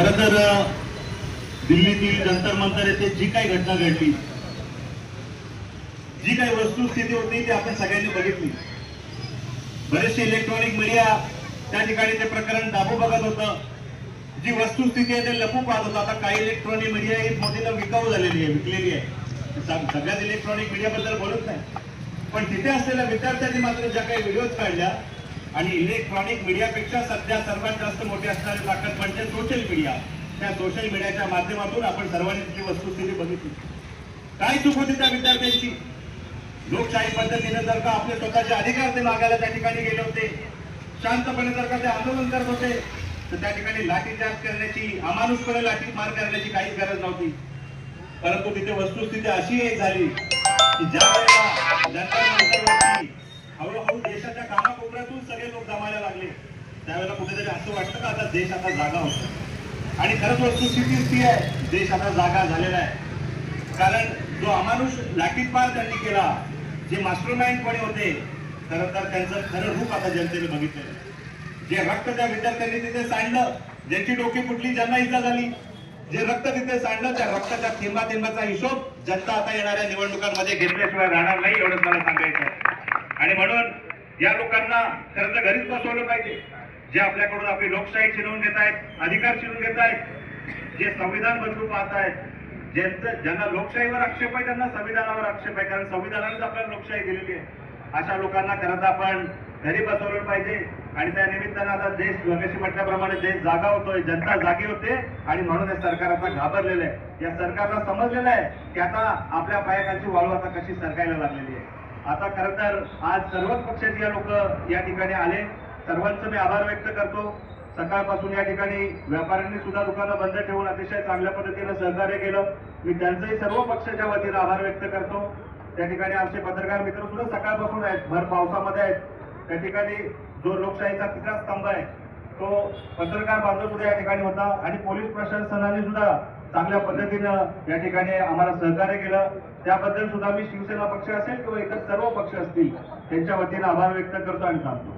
खरं तर दिल्लीतील जंतर मंतर येथे जी काही घटना घडली, जी काही वस्तुस्थिती होती ती आपण सगळ्यांनी बघितली. बरेचसे इलेक्ट्रॉनिक मीडिया त्या ठिकाणी ते प्रकरण दाबू बघत होतं. जी वस्तुस्थिती आहे ते लपू पाहत होतं. आता काही इलेक्ट्रॉनिक मीडिया ही मोदीला विकाऊ झालेली आहे, विकलेली आहे. सगळ्याच इलेक्ट्रॉनिक मीडियाबद्दल बोलत नाही, पण तिथे असलेल्या विद्यार्थ्यांनी मात्र ज्या काही व्हिडिओज काढल्या, आणि इलेक्ट्रॉनिक मीडियापेक्षा सध्या सर्वात जास्त मोठी असणारी ताकद म्हणजे सोशल मीडिया. त्या सोशल मीडियाच्या माध्यमातून आपण सर्वांनी तिथली वस्तुस्थिती बघितली. काय चूक होती त्या विद्यार्थ्यांची? लोकशाही पद्धतीने जर का आपले स्वतःचे अधिकार ते मागायला त्या ठिकाणी गेले होते, शांतपणे जर का ते आंदोलन करत होते, तर त्या ठिकाणी लाठीचार्ज करण्याची, अमानुषपणे लाठी मार करण्याची काहीच गरज नव्हती. परंतु तिथे वस्तुस्थिती अशी एक झाली की ज्या वेळेला जनता हळूहळू देशाच्या कानाकोपऱ्यातून सगळे लोक जमायला लागले, त्यावेळेला कुठेतरी असं वाटतं का आता देश आता जागा होतो. आणि खरंच वस्तुस्थिती ती आहे, देश आता जागा झालेला आहे. कारण जो अमानुष लाठीमार त्यांनी केला, जे मास्टरमाइंड कोणी होते, खरं तर त्यांचं खरं रूप आता जनतेने बघितलं. जे रक्त त्या विद्यार्थ्यांनी तिथे सांडलं, ज्यांची डोकी फुटली, ज्यांना इजा झाली, जे रक्त तिथे सांडलं, त्या रक्ताच्या थेंबा थेंबाचा हिशोब जनता आता येणाऱ्या निवडणुकांमध्ये घेतल्याशिवाय राहणार नाही, एवढंच मला सांगायचं. आणि म्हणून या लोकांना खरं तर घरीच बसवलं पाहिजे. जे आपल्याकडून आपली लोकशाही छिनवून घेत आहेत, अधिकार छिनवून घेत आहेत, जे संविधान बदलू पाहत आहेत, ज्यांना लोकशाहीवर आक्षेप आहे त्यांना संविधानावर आक्षेप आहे, कारण संविधानानेच आपल्याला लोकशाही दिलेली आहे. अशा लोकांना खरं तर आपण घरी बसवलं पाहिजे. आणि त्या निमित्तानं आता देश मगाशी म्हटल्याप्रमाणे देश जागा होतोय, जनता जागी होते, आणि म्हणून हे सरकार आता घाबरलेलं आहे. या सरकारला समजलेलं आहे की आता आपल्या पायाखालची वाळू आता कशी सरकायला लागलेली आहे. आता खरं तर आज सर्वच पक्षाचे लोक या ठिकाणी आले. सर्वांचं मी आभार व्यक्त करतो. सकाळपासून या ठिकाणी व्यापाऱ्यांनी सुद्धा दुकानं बंद ठेवून अतिशय चांगल्या पद्धतीनं सहकार्य केलं. मी त्यांचंही सर्व पक्षाच्या वतीनं आभार व्यक्त करतो. त्या ठिकाणी आमचे पत्रकार मित्र सुद्धा सकाळपासून आहेत, भर पावसामध्ये आहेत. त्या ठिकाणी जो लोकशाहीचा तिसरा स्तंभ आहे तो पत्रकार बांधव सुद्धा या ठिकाणी होता, आणि पोलीस प्रशासनाने सुद्धा चांगल्या पद्धतीनं या ठिकाणी आम्हाला सहकार्य केलं. त्याबद्दल सुद्धा मी शिवसेना पक्ष असेल किंवा इतर सर्व पक्ष असतील त्यांच्या वतीनं आभार व्यक्त करतो आणि सांगतो.